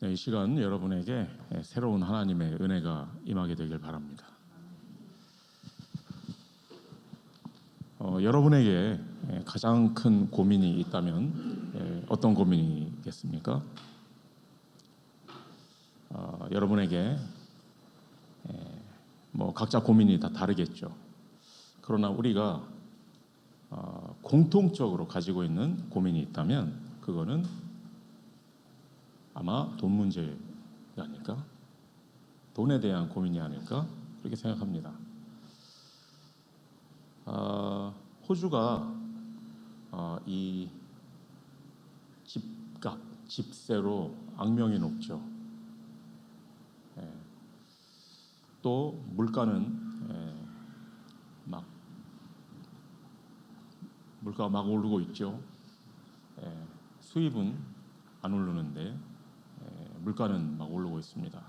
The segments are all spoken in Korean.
네, 이 시간 여러분에게 새로운 하나님의 은혜가 임하게 되길 바랍니다. 여러분에게 가장 큰 고민이 있다면 어떤 고민이겠습니까? 여러분에게 뭐 각자 고민이 다 다르겠죠. 그러나 우리가 공통적으로 가지고 있는 고민이 있다면 그거는 아마 돈 문제가 아닐까? 돈에 대한 고민이 아닐까? 그렇게 생각합니다. 호주가 이 집값, 집세로 악명이 높죠. 또 물가는 물가가 막 오르고 있죠. 수입은 안 오르는데 물가는 막 오르고 있습니다.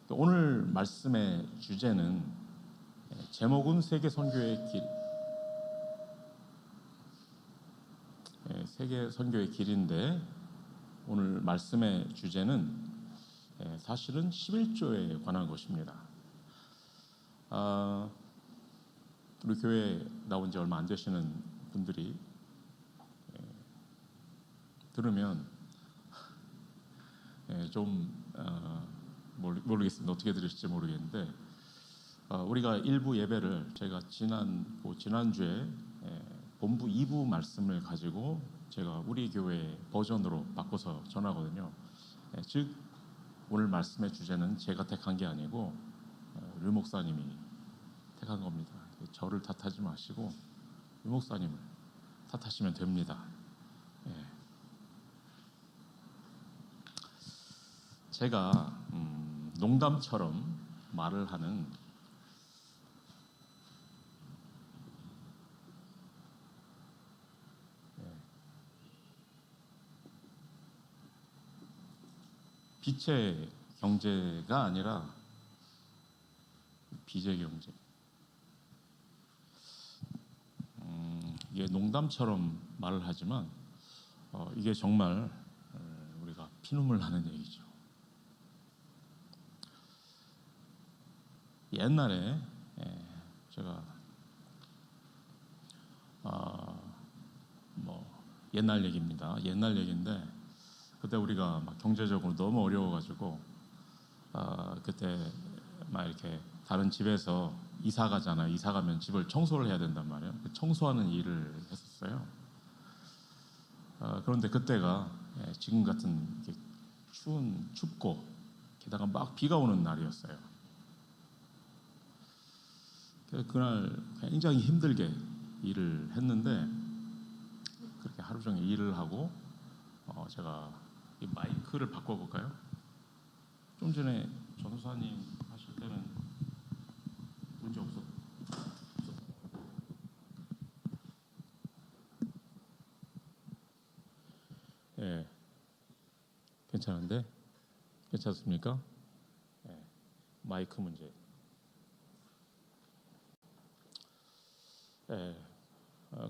오늘 말씀의 주제는 제목은 세계 선교의 길, 세계 선교의 길인데 오늘 말씀의 주제는 사실은 11조에 관한 것입니다. 우리 교회에 나온 지 얼마 안 되시는 분들이 들으면 좀 모르겠습니다. 어떻게 들으실지 모르겠는데 우리가 일부 예배를 제가 지난주에 본부 2부 말씀을 가지고 제가 우리 교회 버전으로 바꿔서 전하거든요. 즉 오늘 말씀의 주제는 제가 택한 게 아니고 류 목사님이 택한 겁니다. 저를 탓하지 마시고 류 목사님을 탓하시면 됩니다. 제가 농담처럼 말을 하는 빛의 경제가 아니라 빚의 경제. 이게 농담처럼 말을 하지만 이게 정말 우리가 피눈물 나는 얘기죠. 옛날에 제가 옛날 얘기입니다. 옛날 얘기인데 그때 우리가 막 경제적으로 너무 어려워가지고 그때 막 이렇게 다른 집에서 이사 가잖아요. 이사 가면 집을 청소를 해야 된단 말이에요. 청소하는 일을 했었어요. 그런데 그때가 지금 같은 춥고 게다가 막 비가 오는 날이었어요. 그날 굉장히 힘들게 일을 했는데 그렇게 하루 종일 일을 하고 제가 이 마이크를 바꿔볼까요? 좀 전에 전도사님 하실 때는 문제 없었죠? 예, 괜찮은데? 괜찮습니까? 마이크 문제.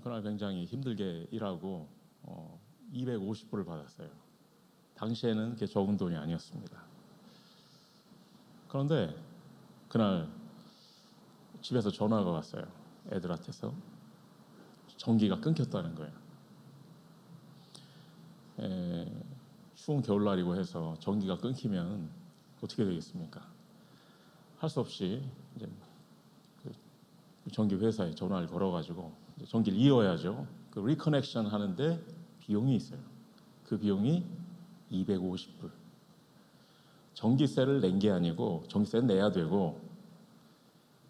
그날 굉장히 힘들게 일하고 250불을 받았어요. 당시에는 그게 적은 돈이 아니었습니다. 그런데 그날 집에서 전화가 왔어요. 애들한테서 전기가 끊겼다는 거예요. 추운 겨울날이고 해서 전기가 끊기면 어떻게 되겠습니까? 할 수 없이 이제 전기 회사에 전화를 걸어가지고 전기를 이어야죠. 그 리커넥션 하는데 비용이 있어요. 그 비용이 250불. 전기세를 낸 게 아니고 전기세는 내야 되고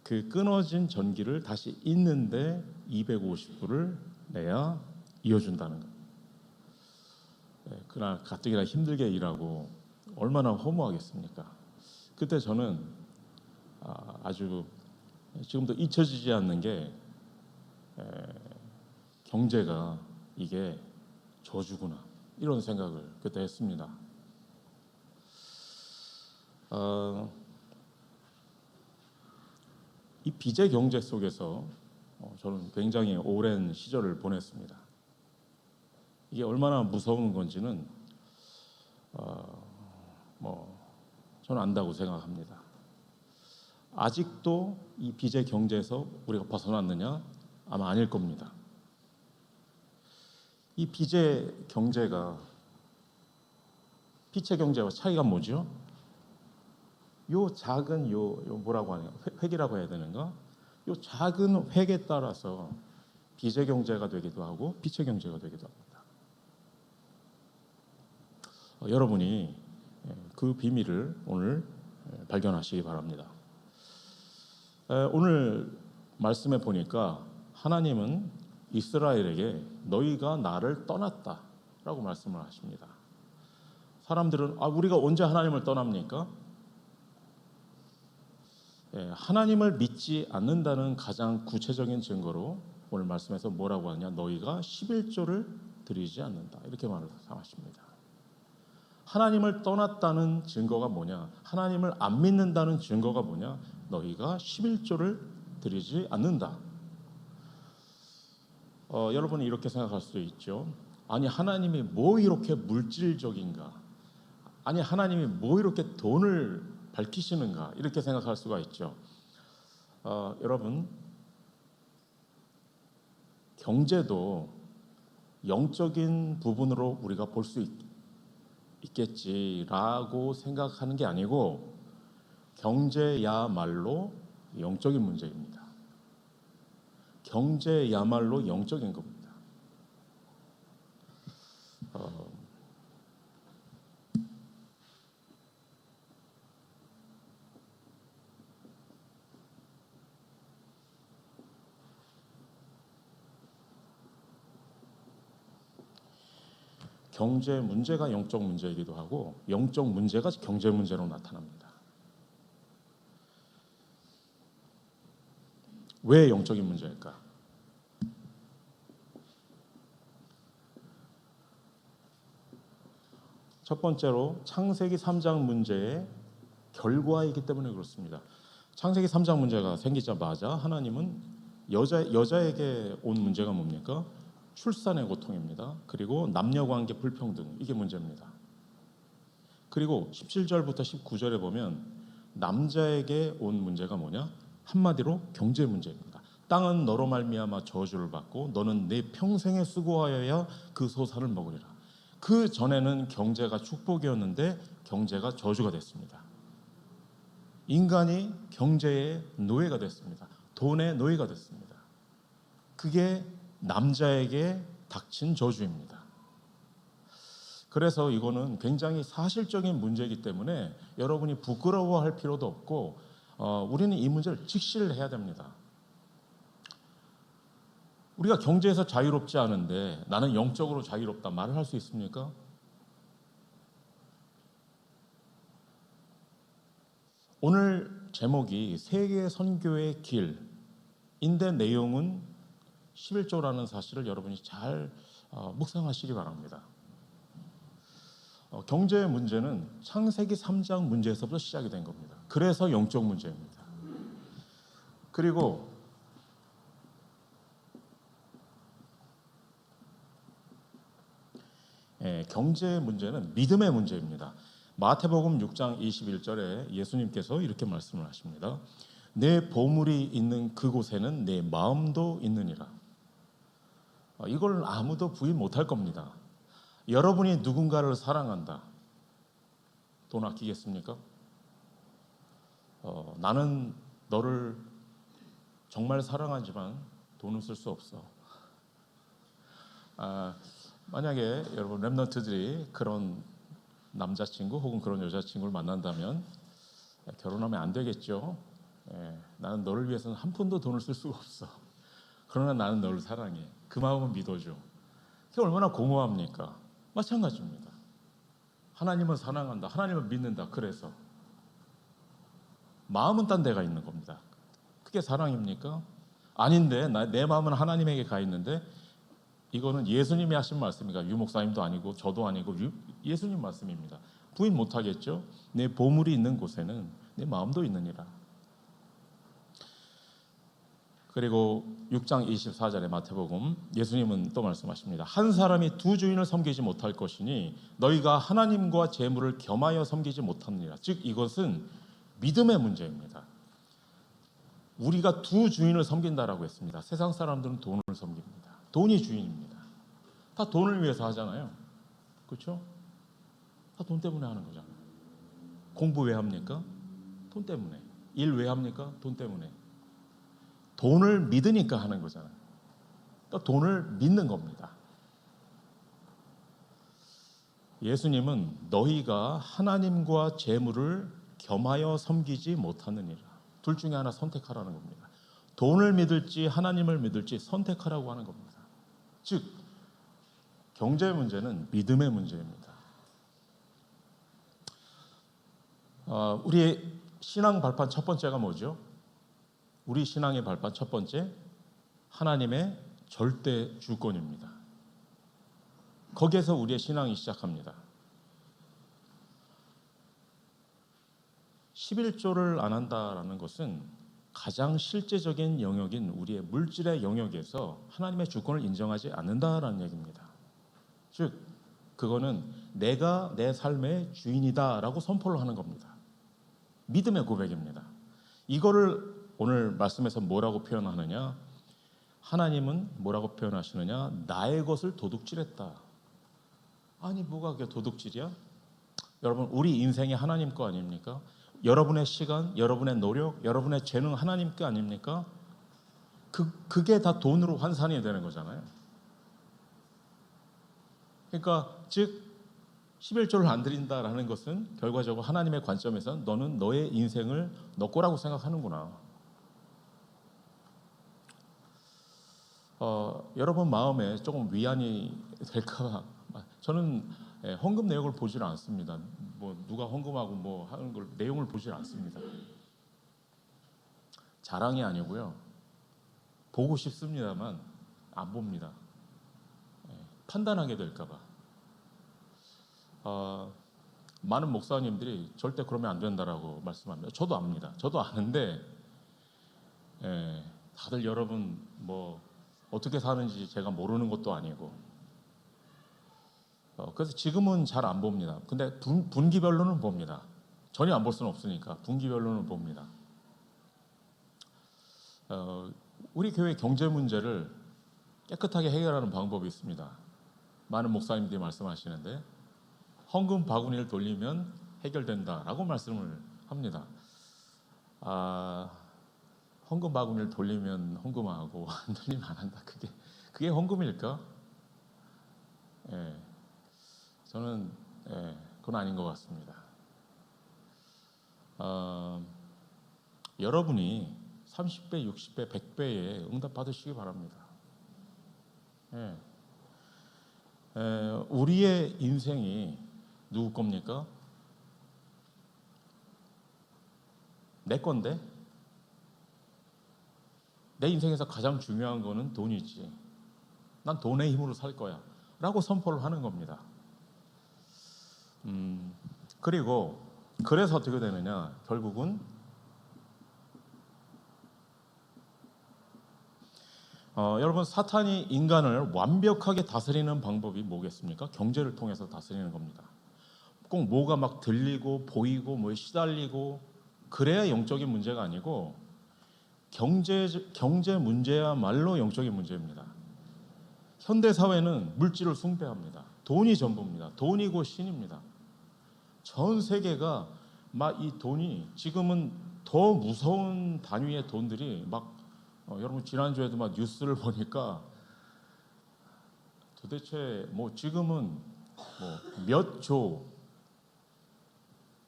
그 끊어진 전기를 다시 잇는데 250불을 내야 이어준다는 거예요. 그날 가뜩이나 힘들게 일하고 얼마나 허무하겠습니까? 그때 저는 아주 지금도 잊혀지지 않는 게 경제가 이게 저주구나 이런 생각을 그때 했습니다. 이 빚의 경제 속에서 저는 굉장히 오랜 시절을 보냈습니다. 이게 얼마나 무서운 건지는 뭐 저는 안다고 생각합니다. 아직도 이 빚의 경제에서 우리가 벗어났느냐? 아마 아닐 겁니다. 이 빚의 경제가 빛의 경제와 차이가 뭐죠? 요 작은 요 뭐라고 하냐? 획이라고 해야 되는가? 요 작은 획에 따라서 빚의 경제가 되기도 하고 빛의 경제가 되기도 합니다. 여러분이 그 비밀을 오늘 발견하시기 바랍니다. 오늘 말씀에 보니까 하나님은 이스라엘에게 너희가 나를 떠났다라고 말씀을 하십니다. 사람들은 우리가 언제 하나님을 떠납니까? 하나님을 믿지 않는다는 가장 구체적인 증거로 오늘 말씀에서 뭐라고 하냐? 너희가 11조를 드리지 않는다 이렇게 말씀하십니다. 하나님을 떠났다는 증거가 뭐냐? 하나님을 안 믿는다는 증거가 뭐냐? 너희가 11조를 드리지 않는다. 여러분이 이렇게 생각할 수도 있죠. 아니 하나님이 뭐 이렇게 물질적인가? 아니 하나님이 뭐 이렇게 돈을 밝히시는가? 이렇게 생각할 수가 있죠. 여러분 경제도 영적인 부분으로 우리가 볼 수 있겠지라고 생각하는 게 아니고 경제야말로 영적인 문제입니다. 경제야말로 영적인 겁니다. 경제 문제가 영적 문제이기도 하고 영적 문제가 경제 문제로 나타납니다. 왜 영적인 문제일까? 첫 번째로 창세기 3장 문제의 결과이기 때문에 그렇습니다. 창세기 3장 문제가 생기자마자 하나님은 여자에게 온 문제가 뭡니까? 출산의 고통입니다. 그리고 남녀관계 불평등, 이게 문제입니다. 그리고 17절부터 19절에 보면 남자에게 온 문제가 뭐냐? 한마디로 경제 문제입니다. 땅은 너로 말미암아 저주를 받고 너는 내 평생에 수고하여야 그 소산을 먹으리라. 그 전에는 경제가 축복이었는데 경제가 저주가 됐습니다. 인간이 경제의 노예가 됐습니다. 돈의 노예가 됐습니다. 그게 남자에게 닥친 저주입니다. 그래서 이거는 굉장히 사실적인 문제이기 때문에 여러분이 부끄러워할 필요도 없고 우리는 이 문제를 직시를 해야 됩니다. 우리가 경제에서 자유롭지 않은데 나는 영적으로 자유롭다 말을 할 수 있습니까? 오늘 제목이 세계 선교의 길인데 내용은 11조라는 사실을 여러분이 잘 묵상하시기 바랍니다. 경제의 문제는 창세기 3장 문제에서부터 시작이 된 겁니다. 그래서 영적 문제입니다. 그리고 경제의 문제는 믿음의 문제입니다. 마태복음 6장 21절에 예수님께서 이렇게 말씀을 하십니다. 내 보물이 있는 그곳에는 내 마음도 있느니라. 이걸 아무도 부인 못할 겁니다. 여러분이 누군가를 사랑한다. 돈 아끼겠습니까? 나는 너를 정말 사랑하지만 돈은 쓸 수 없어. 만약에 여러분 랩런트들이 그런 남자친구 혹은 그런 여자친구를 만난다면 결혼하면 안 되겠죠. 나는 너를 위해서는 한 푼도 돈을 쓸 수가 없어. 그러나 나는 너를 사랑해. 그 마음은 믿어줘. 그게 얼마나 공허합니까? 마찬가지입니다. 하나님은 사랑한다. 하나님은 믿는다. 그래서 마음은 딴 데가 있는 겁니다. 그게 사랑입니까? 아닌데 내 마음은 하나님에게 가 있는데 이거는 예수님이 하신 말씀이니까 유 목사님도 아니고 저도 아니고 예수님 말씀입니다. 부인 못하겠죠? 내 보물이 있는 곳에는 내 마음도 있느니라. 그리고 6장 24절에 마태복음 예수님은 또 말씀하십니다. 한 사람이 두 주인을 섬기지 못할 것이니 너희가 하나님과 재물을 겸하여 섬기지 못하느니라. 즉 이것은 믿음의 문제입니다. 우리가 두 주인을 섬긴다라고 했습니다. 세상 사람들은 돈을 섬깁니다. 돈이 주인입니다. 다 돈을 위해서 하잖아요. 그렇죠? 다 돈 때문에 하는 거잖아요. 공부 왜 합니까? 돈 때문에. 일 왜 합니까? 돈 때문에. 돈을 믿으니까 하는 거잖아요. 그러니까 돈을 믿는 겁니다. 예수님은 너희가 하나님과 재물을 겸하여 섬기지 못하느니라. 둘 중에 하나 선택하라는 겁니다. 돈을 믿을지 하나님을 믿을지 선택하라고 하는 겁니다. 즉 경제 문제는 믿음의 문제입니다. 우리의 신앙 발판 첫 번째가 뭐죠? 우리 신앙의 발판 첫 번째, 하나님의 절대 주권입니다. 거기에서 우리의 신앙이 시작합니다. 11조를 안 한다라는 것은 가장 실제적인 영역인 우리의 물질의 영역에서 하나님의 주권을 인정하지 않는다라는 얘기입니다. 즉 그거는 내가 내 삶의 주인이다라고 선포를 하는 겁니다. 믿음의 고백입니다. 이거를 오늘 말씀에서 뭐라고 표현하느냐? 하나님은 뭐라고 표현하시느냐? 나의 것을 도둑질했다. 아니 뭐가 그게 도둑질이야? 여러분 우리 인생이 하나님 거 아닙니까? 여러분의 시간, 여러분의 노력, 여러분의 재능 하나님 거 아닙니까? 그게 다 돈으로 환산이 되는 거잖아요. 그러니까 즉 11조를 안 드린다라는 것은 결과적으로 하나님의 관점에서 너는 너의 인생을 너 거라고 생각하는구나. 여러분 마음에 조금 위안이 될까? 저는 헌금 내역을 보질 않습니다. 뭐 누가 헌금하고 뭐 하는 걸 내용을 보질 않습니다. 자랑이 아니고요. 보고 싶습니다만 안 봅니다. 판단하게 될까봐. 많은 목사님들이 절대 그러면 안 된다라고 말씀합니다. 저도 압니다. 저도 아는데 다들 여러분 뭐 어떻게 사는지 제가 모르는 것도 아니고 그래서 지금은 잘 안 봅니다. 근데 분기별로는 봅니다. 전혀 안 볼 수는 없으니까 분기별로는 봅니다. 우리 교회 경제 문제를 깨끗하게 해결하는 방법이 있습니다. 많은 목사님들이 말씀하시는데 헌금 바구니를 돌리면 해결된다라고 말씀을 합니다. 헌금 바구니를 돌리면 헌금하고 안 돌리면 안 한다. 그게 헌금일까? 저는 그건 아닌 것 같습니다. 여러분이 30배, 60배, 100배에 응답 받으시기 바랍니다. 우리의 인생이 누구 겁니까? 내 건데? 내 인생에서 가장 중요한 거는 돈이지. 난 돈의 힘으로 살 거야 라고 선포를 하는 겁니다. 그리고 그래서 어떻게 되느냐? 결국은 여러분 사탄이 인간을 완벽하게 다스리는 방법이 뭐겠습니까? 경제를 통해서 다스리는 겁니다. 꼭 뭐가 막 들리고 보이고 뭐에 시달리고 그래야 영적인 문제가 아니고 경제 문제야말로 영적인 문제입니다. 현대 사회는 물질을 숭배합니다. 돈이 전부입니다. 돈이 곧 신입니다. 전 세계가 막 이 돈이 지금은 더 무서운 단위의 돈들이 막 여러분 지난주에도 막 뉴스를 보니까 도대체 뭐 지금은 뭐 몇 조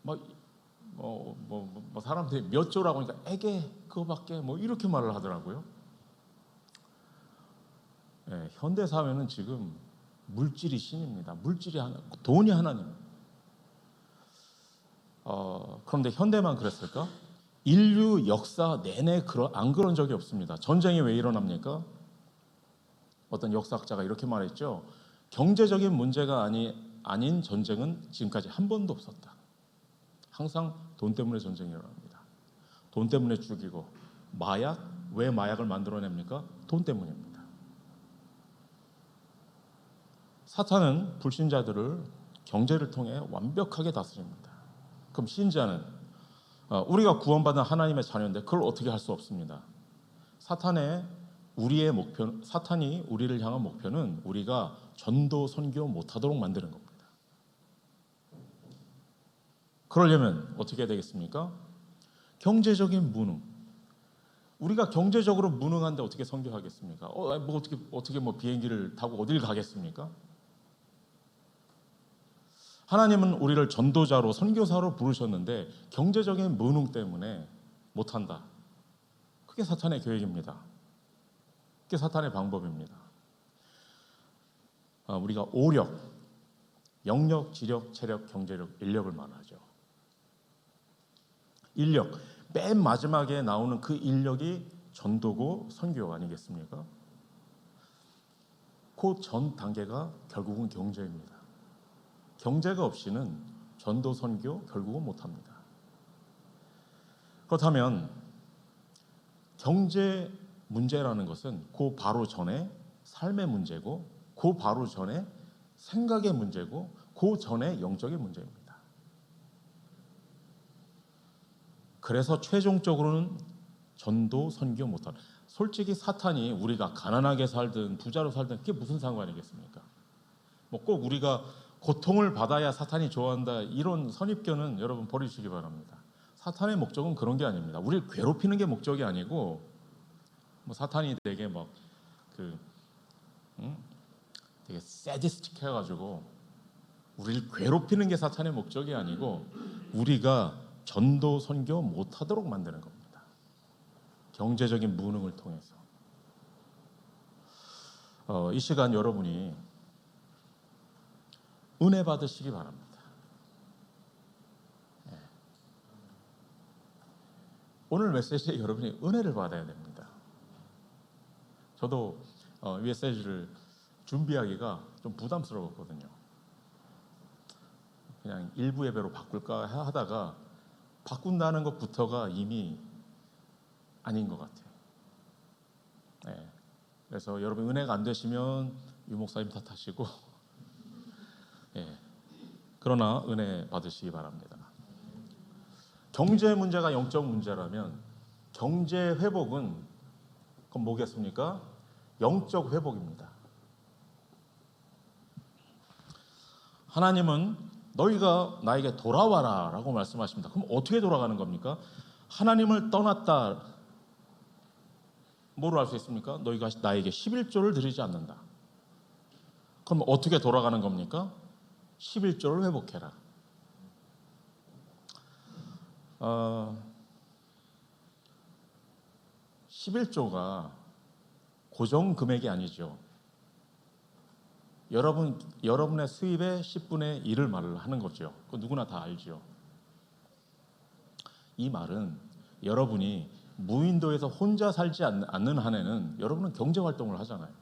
뭐 사람들이 몇 조라고 하니까 에게 그거밖에 뭐 이렇게 말을 하더라고요. 현대 사회는 지금 물질이 신입니다. 물질이 돈이 하나님. 그런데 현대만 그랬을까? 인류 역사 내내 안 그런 적이 없습니다. 전쟁이 왜 일어납니까? 어떤 역사학자가 이렇게 말했죠. 경제적인 문제가 아닌 전쟁은 지금까지 한 번도 없었다. 항상 돈 때문에 전쟁이 일어납니다. 돈 때문에 죽이고 마약, 왜 마약을 만들어냅니까? 돈 때문입니다. 사탄은 불신자들을 경제를 통해 완벽하게 다스립니다. 그럼 신자는 우리가 구원받은 하나님의 자녀인데 그걸 어떻게 할 수 없습니다. 사탄이 우리를 향한 목표는 우리가 전도 선교 못하도록 만드는 겁니다. 그러려면 어떻게 해야 되겠습니까? 경제적인 무능. 우리가 경제적으로 무능한데 어떻게 선교하겠습니까? 어떻게 비행기를 타고 어딜 가겠습니까? 하나님은 우리를 전도자로 선교사로 부르셨는데 경제적인 무능 때문에 못한다. 그게 사탄의 계획입니다. 그게 사탄의 방법입니다. 우리가 오력, 영력, 지력, 체력, 경제력, 인력을 말하죠. 인력, 맨 마지막에 나오는 그 인력이 전도고 선교 아니겠습니까? 그 전 단계가 결국은 경제입니다. 경제가 없이는 전도 선교 결국은 못합니다. 그렇다면 경제 문제라는 것은 그 바로 전에 삶의 문제고 그 바로 전에 생각의 문제고 그 전에 영적인 문제입니다. 그래서 최종적으로는 전도 선교 못하는, 솔직히 사탄이 우리가 가난하게 살든 부자로 살든 그게 무슨 상관이겠습니까? 꼭 우리가 고통을 받아야 사탄이 좋아한다 이런 선입견은 여러분 버리시기 바랍니다. 사탄의 목적은 그런 게 아닙니다. 우리를 괴롭히는 게 목적이 아니고 사탄이 되게 되게 세디스틱 해가지고 우리를 괴롭히는 게 사탄의 목적이 아니고 우리가 전도 선교 못하도록 만드는 겁니다. 경제적인 무능을 통해서. 이 시간 여러분이 은혜 받으시기 바랍니다. 오늘 메시지에 여러분이 은혜를 받아야 됩니다. 저도 이 메시지를 준비하기가 좀 부담스러웠거든요. 그냥 일부 예배로 바꿀까 하다가 바꾼다는 것부터가 이미 아닌 것 같아요. 그래서 여러분 은혜가 안 되시면 유 목사님 탓하시고 그러나 은혜 받으시기 바랍니다. 경제 문제가 영적 문제라면 경제 회복은 그건 뭐겠습니까? 영적 회복입니다. 하나님은 너희가 나에게 돌아와라 라고 말씀하십니다. 그럼 어떻게 돌아가는 겁니까? 하나님을 떠났다. 뭐로 알 수 있습니까? 너희가 나에게 11조를 드리지 않는다. 그럼 어떻게 돌아가는 겁니까? 11조를 회복해라. 11조가 고정 금액이 아니죠. 여러분의 수입의 10분의 1을 말을 하는 거죠. 그거 누구나 다 알죠. 이 말은 여러분이 무인도에서 혼자 살지 않는 한에는 여러분은 경제 활동을 하잖아요.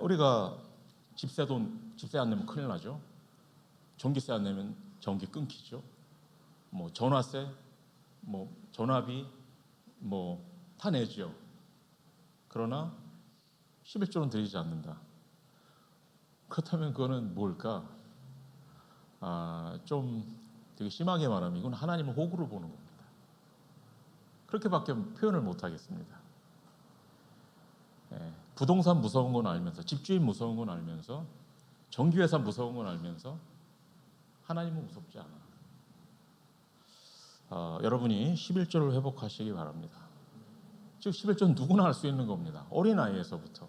우리가 집세 안 내면 큰일 나죠. 전기세 안 내면 전기 끊기죠. 전화세, 전화비, 다 내죠. 그러나 11조는 드리지 않는다. 그렇다면 그거는 뭘까? 좀 되게 심하게 말하면 이건 하나님을 호구로 보는 겁니다. 그렇게밖에 표현을 못 하겠습니다. 부동산 무서운 건 알면서, 집주인 무서운 건 알면서, 전기회사 무서운 건 알면서 하나님은 무섭지 않아. 여러분이 11조를 회복하시기 바랍니다. 즉 11조는 누구나 할 수 있는 겁니다. 어린아이에서부터.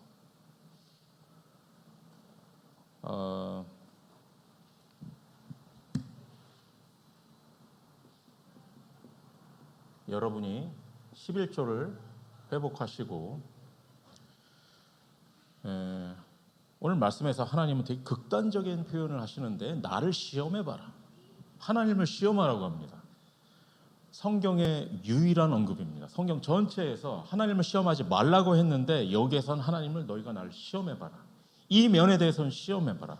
여러분이 11조를 회복하시고 오늘 말씀에서 하나님은 되게 극단적인 표현을 하시는데 나를 시험해봐라. 하나님을 시험하라고 합니다. 성경의 유일한 언급입니다. 성경 전체에서 하나님을 시험하지 말라고 했는데 여기에선 하나님을 너희가 나를 시험해봐라. 이 면에 대해서는 시험해봐라.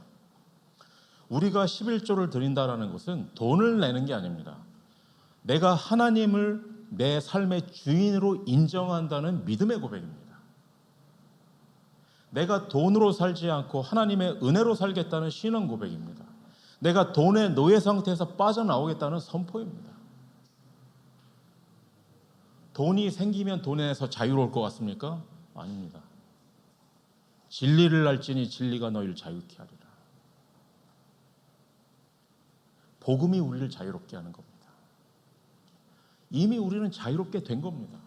우리가 11조를 드린다라는 것은 돈을 내는 게 아닙니다. 내가 하나님을 내 삶의 주인으로 인정한다는 믿음의 고백입니다. 내가 돈으로 살지 않고 하나님의 은혜로 살겠다는 신앙 고백입니다. 내가 돈의 노예 상태에서 빠져나오겠다는 선포입니다. 돈이 생기면 돈에서 자유로울 것 같습니까? 아닙니다. 진리를 알지니 진리가 너희를 자유케 하리라. 복음이 우리를 자유롭게 하는 겁니다. 이미 우리는 자유롭게 된 겁니다.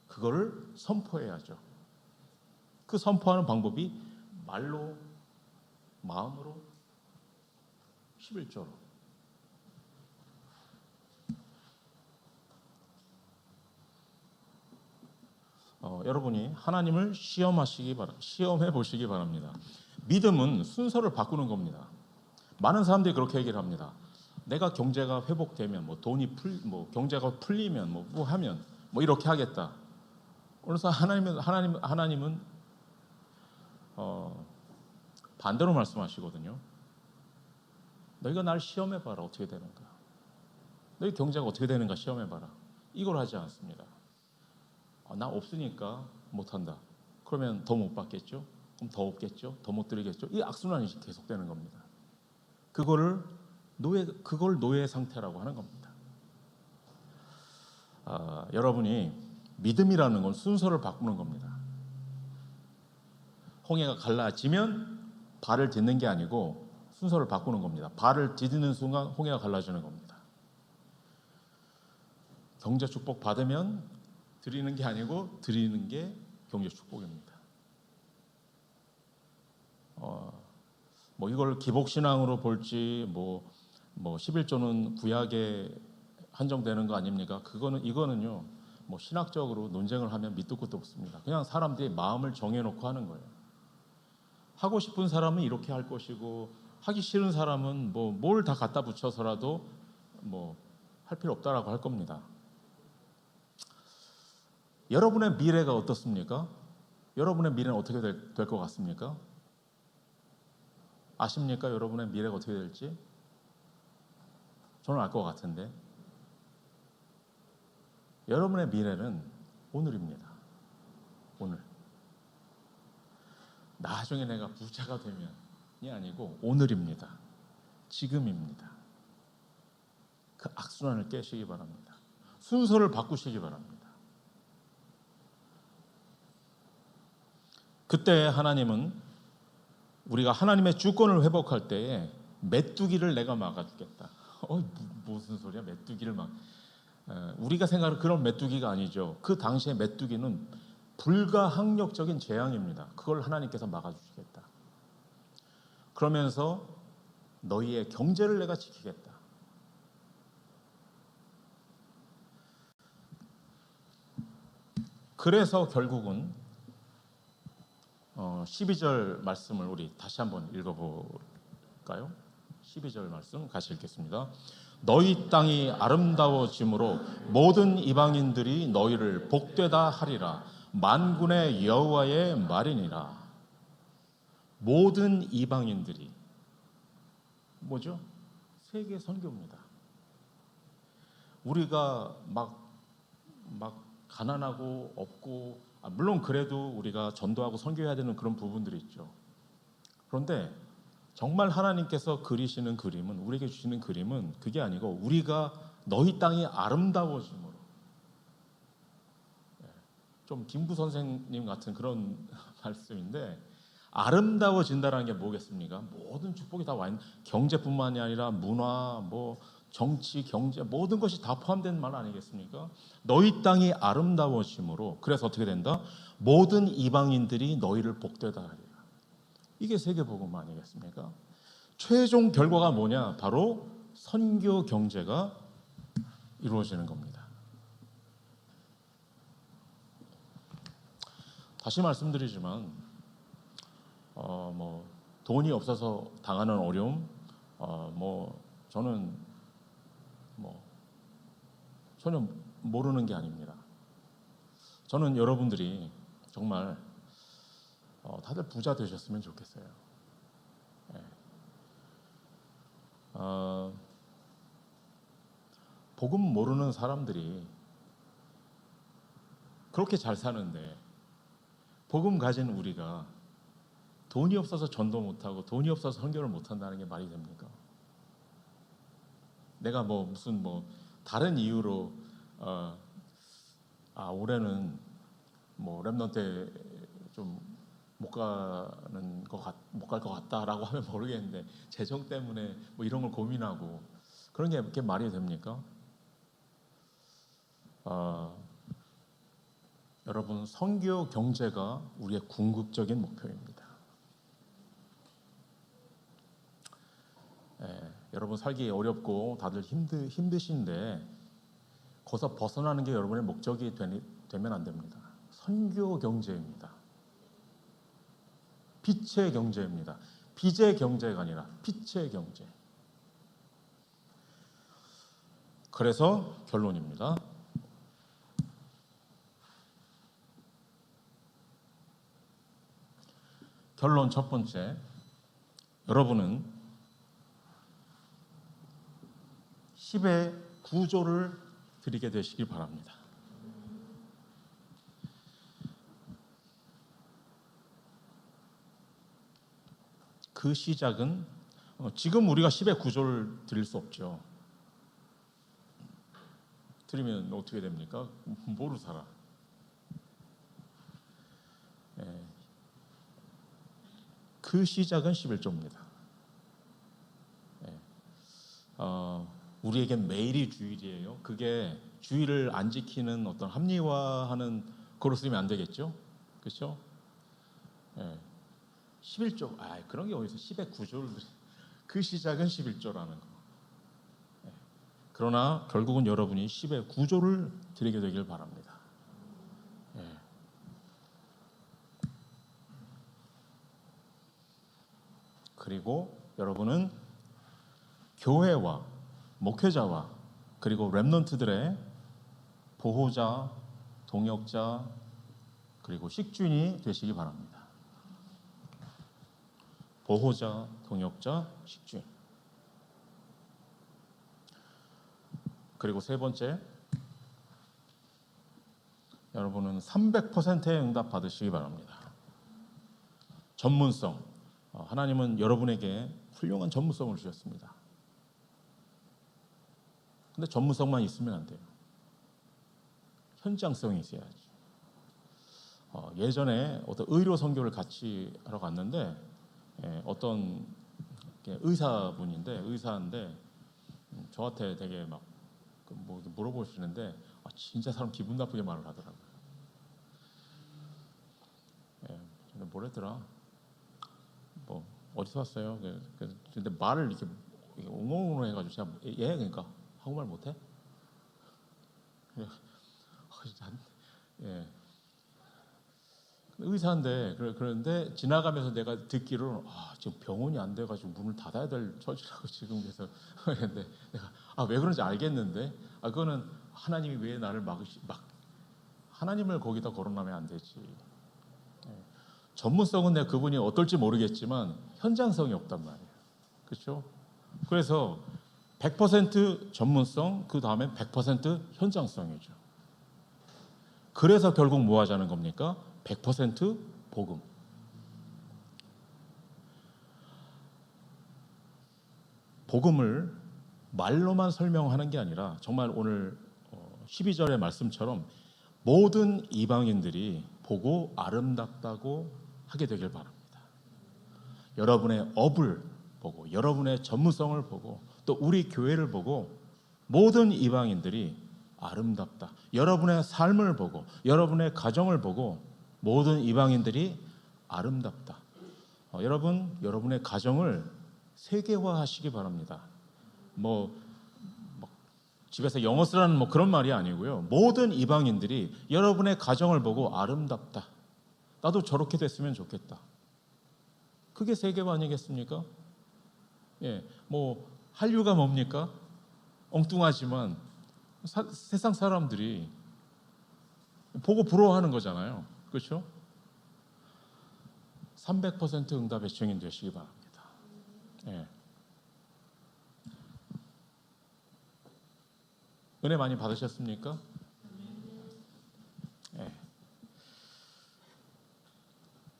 그거를 선포해야죠. 그 선포하는 방법이 말로, 마음으로, 11조로. 여러분이 하나님을 시험해 보시기 바랍니다. 믿음은 순서를 바꾸는 겁니다. 많은 사람들이 그렇게 얘기를 합니다. 내가 경제가 회복되면, 경제가 풀리면, 하면, 이렇게 하겠다. 그래서 하나님은 반대로 말씀하시거든요. 너희가 날 시험해봐라. 어떻게 되는가? 너희 경제가 어떻게 되는가 시험해봐라. 이걸 하지 않습니다. 나 없으니까 못한다. 그러면 더 못 받겠죠? 그럼 더 없겠죠? 더 못 드리겠죠? 이 악순환이 계속되는 겁니다. 그걸 노예 상태라고 하는 겁니다. 여러분이 믿음이라는 건 순서를 바꾸는 겁니다. 홍해가 갈라지면 발을 딛는 게 아니고 순서를 바꾸는 겁니다. 발을 디디는 순간 홍해가 갈라지는 겁니다. 경제 축복 받으면 드리는 게 아니고 드리는 게 경제 축복입니다. 이걸 기복신앙으로 볼지 11조는 구약에 한정되는 거 아닙니까? 이거는요 신학적으로 논쟁을 하면 밑도 끝도 없습니다. 그냥 사람들이 마음을 정해놓고 하는 거예요. 하고 싶은 사람은 이렇게 할 것이고 하기 싫은 사람은 뭘 다 갖다 붙여서라도 할 필요 없다라고 할 겁니다. 여러분의 미래가 어떻습니까? 여러분의 미래는 어떻게 될 것 같습니까? 아십니까? 여러분의 미래가 어떻게 될지? 저는 알 것 같은데 여러분의 미래는 오늘입니다. 오늘. 나중에 내가 부자가 되면이 아니고 오늘입니다. 지금입니다. 그 악순환을 깨시기 바랍니다. 순서를 바꾸시기 바랍니다. 그때 하나님은 우리가 하나님의 주권을 회복할 때에 메뚜기를 내가 막아주겠다. 무슨 소리야? 메뚜기를 우리가 생각하는 그런 메뚜기가 아니죠. 그 당시에 메뚜기는 불가항력적인 재앙입니다. 그걸 하나님께서 막아주시겠다. 그러면서 너희의 경제를 내가 지키겠다. 그래서 결국은 12절 말씀을 우리 다시 한번 읽어볼까요? 12절 말씀 같이 읽겠습니다. 너희 땅이 아름다워짐으로 모든 이방인들이 너희를 복되다 하리라. 만군의 여호와의 말이니라. 모든 이방인들이 뭐죠? 세계 선교입니다. 우리가 막 가난하고 없고 물론 그래도 우리가 전도하고 선교해야 되는 그런 부분들이 있죠. 그런데 정말 하나님께서 그리시는 그림은 우리에게 주시는 그림은 그게 아니고 우리가 너희 땅이 아름다워짐으로 좀 김구 선생님 같은 그런 말씀인데 아름다워진다는 게 뭐겠습니까? 모든 축복이 다 와 있는 경제뿐만이 아니라 문화, 정치, 경제 모든 것이 다 포함된 말 아니겠습니까? 너희 땅이 아름다워짐으로 그래서 어떻게 된다? 모든 이방인들이 너희를 복되다 하리라. 이게 세계복음 아니겠습니까? 최종 결과가 뭐냐? 바로 선교 경제가 이루어지는 겁니다. 다시 말씀드리지만 돈이 없어서 당하는 어려움 저는 전혀 모르는 게 아닙니다. 저는 여러분들이 정말 다들 부자 되셨으면 좋겠어요. 복음 모르는 사람들이 그렇게 잘 사는데 복음 가진 우리가 돈이 없어서 전도 못하고 돈이 없어서 선교를 못한다는 게 말이 됩니까? 내가 뭐 무슨 뭐 다른 이유로 올해는 뭐 렘넌트에 좀 못 갈 것 같다라고 하면 모르겠는데 재정 때문에 뭐 이런 걸 고민하고 그런 게 그렇게 말이 됩니까? 여러분, 선교 경제가 우리의 궁극적인 목표입니다. 여러분 살기 어렵고 다들 힘드신데 거기서 벗어나는 게 여러분의 목적이 되면 안 됩니다. 선교 경제입니다. 빛의 경제입니다. 빚의 경제가 아니라 빛의 경제. 그래서 결론입니다. 결론 첫 번째, 여러분은 10의 9조를 드리게 되시길 바랍니다. 그 시작은 지금 우리가 10의 9조를 드릴 수 없죠. 드리면 어떻게 됩니까? 뭐로 살아? 그 시작은 11조입니다. 우리에겐 매일이 주일이에요. 그게 주일을 안 지키는 어떤 합리화하는 거로 쓰면 안 되겠죠? 그렇죠? 11조, 그런 게 어디서 10의 9조를 그 시작은 11조라는 거. 그러나 결국은 여러분이 10의 9조를 드리게 되길 바랍니다. 그리고 여러분은 교회와 목회자와 그리고 렘넌트들의 보호자, 동역자 그리고 식주인이 되시기 바랍니다. 보호자, 동역자, 식주인. 그리고 세 번째, 여러분은 300%의 응답 받으시기 바랍니다. 전문성. 하나님은 여러분에게 훌륭한 전문성을 주셨습니다. 근데 전문성만 있으면 안 돼요. 현장성이 있어야지. 예전에 어떤 의료 선교를 같이 하러 갔는데 어떤 의사인데 저한테 되게 막 뭐 물어보시는데 진짜 사람 기분 나쁘게 말을 하더라고요. 저는 뭐랬더라? 뭐 어디서 왔어요? 근데 말을 이렇게 옹옹 해가지고 제가 그러니까 한국말 못해? 의사인데 그런데 지나가면서 내가 듣기로 지금 병원이 안 돼가지고 문을 닫아야 될 처지라고 지금 그래서 근데 내가 왜 그런지 알겠는데 그거는 하나님이 왜 나를 하나님을 거기다 거론하면 안 되지. 전문성은 내가 그분이 어떨지 모르겠지만 현장성이 없단 말이에요. 그렇죠? 그래서 100% 전문성, 그 다음에 100% 현장성이죠. 그래서 결국 뭐 하자는 겁니까? 100% 복음. 복음을 말로만 설명하는 게 아니라 정말 오늘 12절의 말씀처럼 모든 이방인들이 보고 아름답다고 하게 되길 바랍니다. 여러분의 업을 보고 여러분의 전문성을 보고 또 우리 교회를 보고 모든 이방인들이 아름답다. 여러분의 삶을 보고 여러분의 가정을 보고 모든 이방인들이 아름답다. 여러분의 가정을 세계화하시기 바랍니다. 집에서 영어 쓰라는 그런 말이 아니고요. 모든 이방인들이 여러분의 가정을 보고 아름답다. 나도 저렇게 됐으면 좋겠다. 그게 세계화 아니겠습니까? 한류가 뭡니까? 엉뚱하지만 세상 사람들이 보고 부러워하는 거잖아요. 그렇죠? 300% 응답의 증인 되시기 바랍니다. 은혜 많이 받으셨습니까?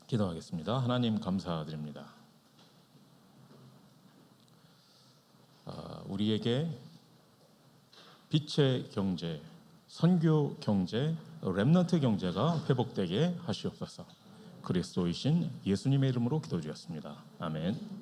기도하겠습니다. 하나님 감사드립니다. 우리에게 빛의 경제, 선교 경제, 렘넌트 경제가 회복되게 하시옵소서. 그리스도이신 예수님의 이름으로 기도드렸습니다. 아멘.